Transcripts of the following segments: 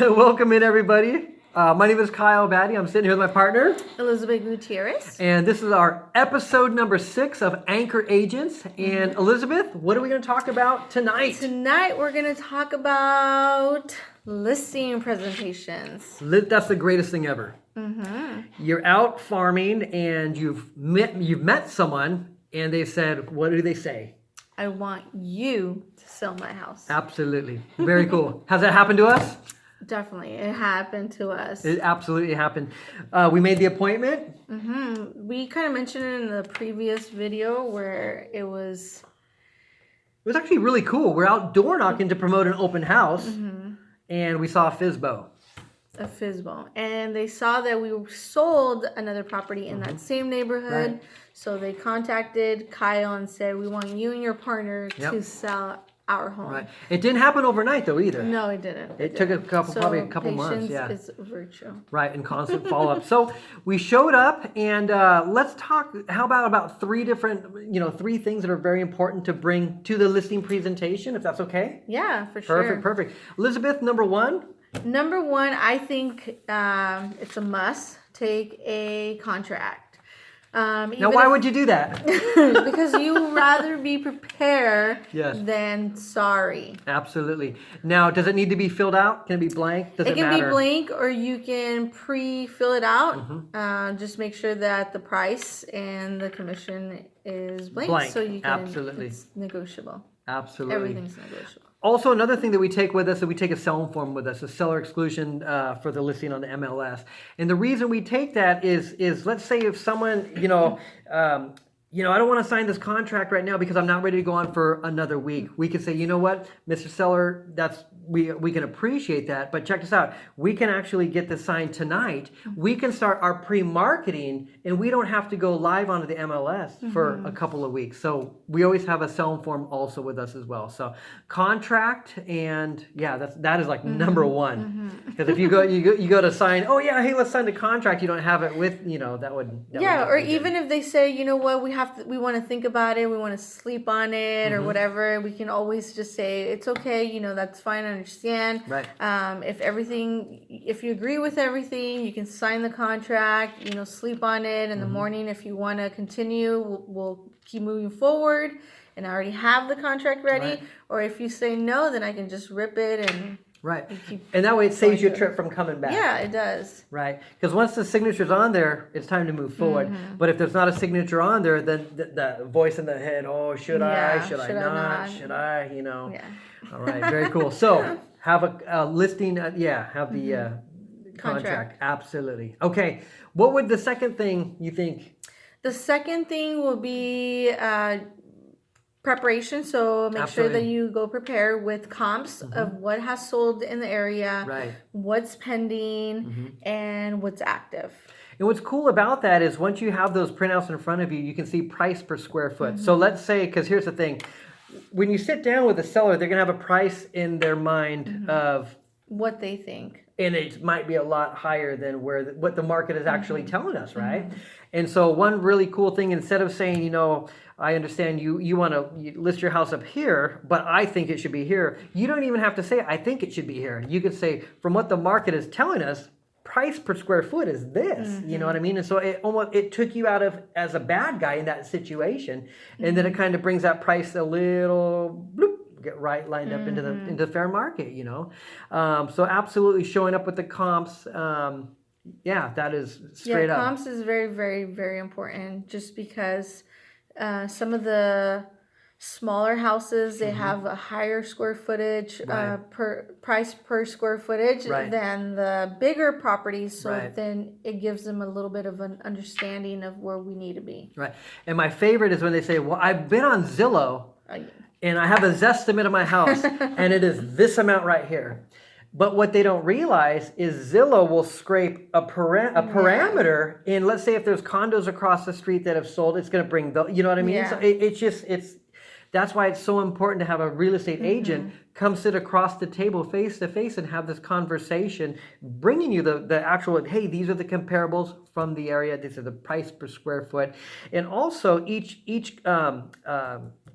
Welcome in, everybody. My name is Batty. I'm sitting here with my partner, Elizabeth Gutierrez. And this is our episode number 6 of Anchor Agents. And Elizabeth, what are we going to talk about tonight? Tonight we're going to talk about listing presentations. That's the greatest thing ever. You're out farming and you've met someone and they said, what do they say? I want you to sell my house. Absolutely. Very cool. Has that happened to us? Definitely. It happened to us. It absolutely happened. We made the appointment. We kind of mentioned it in the previous video where it was actually really cool. We're out door knocking to promote an open house and we saw a FSBO. And they saw that we sold another property in that same neighborhood. Right. So they contacted Kyle and said, we want you and your partner to sell our home. Right. It didn't happen overnight though either. No, it didn't. It took probably a couple months. Yeah. Patience is a virtue. Right, and constant follow-up. So we showed up and let's talk, how about three different, three things that are very important to bring to the listing presentation, if that's okay? Yeah, for sure. Perfect. Elizabeth, number one? Number one, I think it's a must. Take a contract. Now, why would you do that? Because you rather be prepared than sorry. Absolutely. Now, does it need to be filled out? Can it be blank? Does it can matter? Be blank, or you can pre-fill it out. Just make sure that the price and the commission is blank. So you can. Absolutely. It's negotiable. Absolutely. Everything's negotiable. Also, another thing that we take with us is we take a selling form with us, a seller exclusion for the listing on the MLS. And the reason we take that is let's say if someone, I don't want to sign this contract right now because I'm not ready to go on for another week. We could say, you know what, Mr. Seller, we can appreciate that, but check this out. We can actually get this signed tonight. We can start our pre-marketing and we don't have to go live onto the MLS for a couple of weeks. So we always have a selling form also with us as well. So contract, and that is like number one. Because if you go to sign, hey, let's sign the contract, you don't have it with, that would or even if they say, you know what, we want to think about it, we want to sleep on it or whatever, we can always just say it's okay, that's fine, I understand. Right. If you agree with everything, you can sign the contract, sleep on it in the morning. If you want to continue, we'll keep moving forward and I already have the contract ready. Right. Or if you say no, then I can just rip it and right. And that way it saves you a trip from coming back. Yeah, it does. Right. Because once the signature's on there, it's time to move forward. But if there's not a signature on there, then the voice in the head, should I? Should I not? Should I? Yeah. All right. Very cool. So have a listing. Have the contract. Absolutely. Okay. What would the second thing you think? The second thing will be preparation. So make sure that you go prepare with comps of what has sold in the area, what's pending, and what's active. And what's cool about that is once you have those printouts in front of you, you can see price per square foot. So let's say, because here's the thing, when you sit down with a seller, they're going to have a price in their mind of what they think. And it might be a lot higher than what the market is actually telling us, right? And so one really cool thing, instead of saying, I understand you want to list your house up here, but I think it should be here. You don't even have to say, I think it should be here. You could say, from what the market is telling us, price per square foot is this. You know what I mean? And so it took you out of as a bad guy in that situation. And then it kind of brings that price a little bloop, get right lined up into the fair market, So absolutely showing up with the comps. That is straight up. Comps is very, very, very important just because some of the smaller houses, they have a higher square footage price per square footage than the bigger properties. So then it gives them a little bit of an understanding of where we need to be. Right. And my favorite is when they say, well, I've been on Zillow and I have a Zestimate of my house and it is this amount right here. But what they don't realize is Zillow will scrape a parameter in, let's say if there's condos across the street that have sold, it's going to bring you know what I mean? Yeah. So that's why it's so important to have a real estate agent come sit across the table face to face and have this conversation, bringing you the actual, hey, these are the comparables from the area. These are the price per square foot. And also each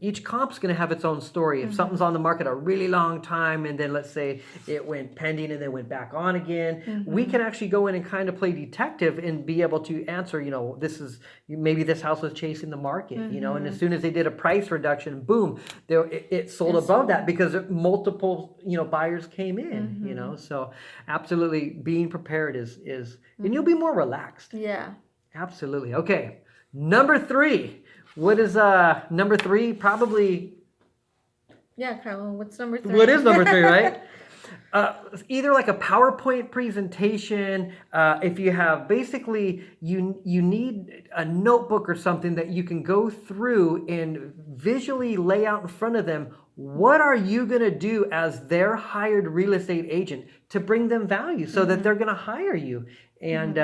each comp's going to have its own story. If something's on the market a really long time, and then let's say it went pending and then went back on again, we can actually go in and kind of play detective and be able to answer, this is, maybe this house was chasing the market, and as soon as they did a price reduction, boom, it sold above that because multiple, buyers came in, so absolutely being prepared is and you'll be more relaxed. Yeah. Absolutely. Okay. Number 3. What is number 3? Probably. Yeah, Kyle. What's number 3? What is number 3, right? Either like a PowerPoint presentation. If you have basically you need a notebook or something that you can go through and visually lay out in front of them. What are you going to do as their hired real estate agent to bring them value so that they're going to hire you? And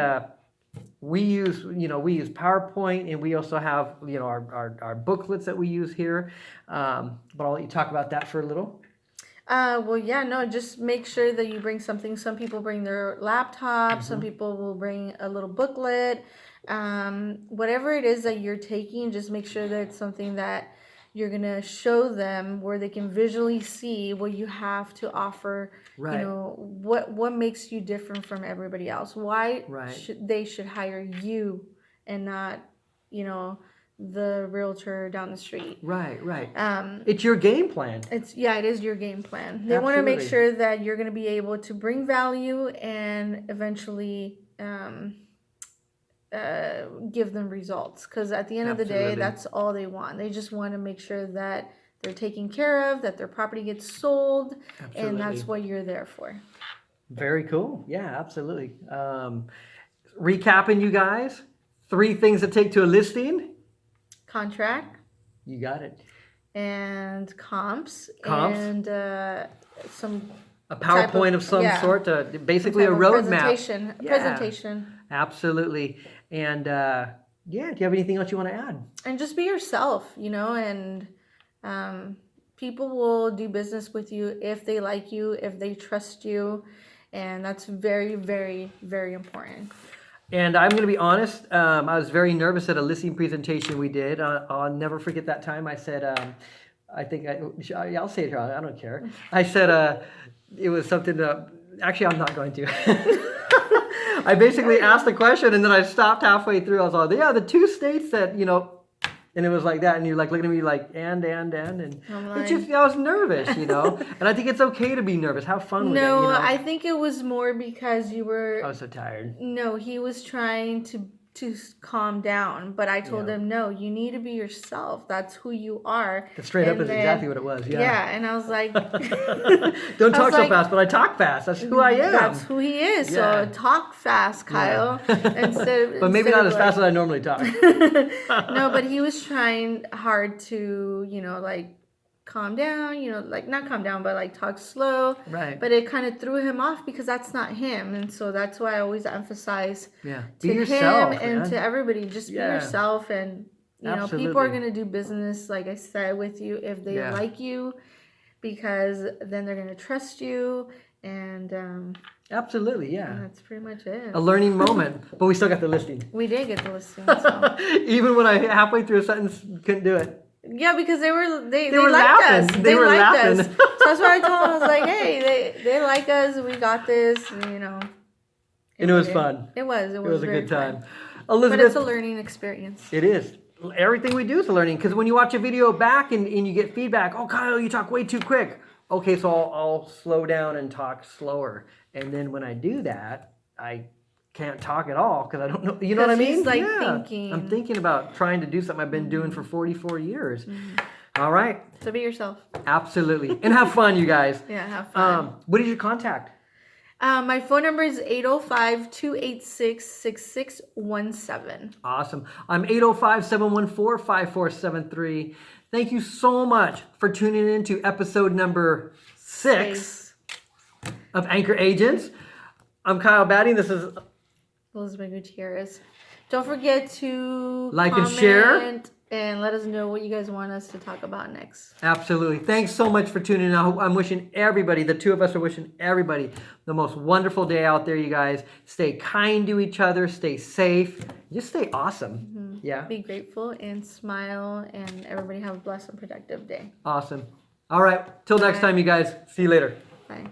we use PowerPoint, and we also have our booklets that we use here. But I'll let you talk about that for a little. Well, yeah, no, just make sure that you bring something. Some people bring their laptop. Some people will bring a little booklet. Whatever it is that you're taking, just make sure that it's something that you're going to show them where they can visually see what you have to offer. Right. What makes you different from everybody else. Why they should hire you and not, the realtor down the street. Right. It's your game plan. It is your game plan. They want to make sure that you're going to be able to bring value and eventually give them results. Because at the end of the day, that's all they want. They just want to make sure that they're taken care of, that their property gets sold, and that's what you're there for. Very cool. Yeah, absolutely. Recapping, you guys, 3 things that take to a listing. Contract. You got it. And comps. And a PowerPoint of some sort, basically a roadmap. Presentation. Absolutely. And do you have anything else you want to add? And just be yourself, and people will do business with you if they like you, if they trust you. And that's very, very, very important. And I'm going to be honest, I was very nervous at a listing presentation we did. I'll never forget that time. I said, I'll say it here. I don't care. I said it was something actually, I'm not going to. I basically asked the question, and then I stopped halfway through. I was like, the 2 states that, and it was like that, and you're like looking at me like, and it's just, I was nervous, and I think it's okay to be nervous. Have fun with it. No, I think it was more because you were. I was so tired. No, he was trying to calm down, but I told him, no, you need to be yourself. That's who you are. That's straight up is exactly what it was. Yeah, and I was like, don't talk so fast, but I talk fast. That's who I am. That's who he is. Yeah. So talk fast, Kyle. But maybe not as fast as I normally talk. No, but he was trying hard to, calm down, not calm down, but talk slow. Right. But it kind of threw him off because that's not him. And so that's why I always emphasize be to yourself, him and to everybody, just be yourself. And, people are going to do business, like I said, with you if they like you, because then they're going to trust you. And absolutely, and that's pretty much it. A learning moment. But we still got the listing. We did get the listing. So. Even when I halfway through a sentence couldn't do it. Yeah, because they were liked laughing. us. They were liked laughing. Us. So that's why I told them, I was like, hey, they like us. We got this. And, and it was fun. It was. It was a good time. Fun. Elizabeth, but it's a learning experience. It is. Everything we do is a learning, because when you watch a video back and you get feedback, oh, Kyle, you talk way too quick. Okay, so I'll slow down and talk slower. And then when I do that, I can't talk at all because I don't know. You know what I mean? He's thinking. I'm thinking about trying to do something I've been doing for 44 years. All right. So be yourself. Absolutely. And have fun, you guys. Yeah, have fun. What is your contact? My phone number is 805-286-6617. Awesome. I'm 805-714-5473. Thank you so much for tuning in to episode number 6 of Anchor Agents. I'm Kyle Batty. This is Elizabeth Gutierrez. Don't forget to like and share. and let us know what you guys want us to talk about next. Absolutely. Thanks so much for tuning in. I'm wishing everybody, the two of us are wishing everybody the most wonderful day out there, you guys. Stay kind to each other. Stay safe. Just stay awesome. Mm-hmm. Yeah. Be grateful and smile, and everybody have a blessed and productive day. Awesome. All right. Till next time, you guys. See you later. Bye.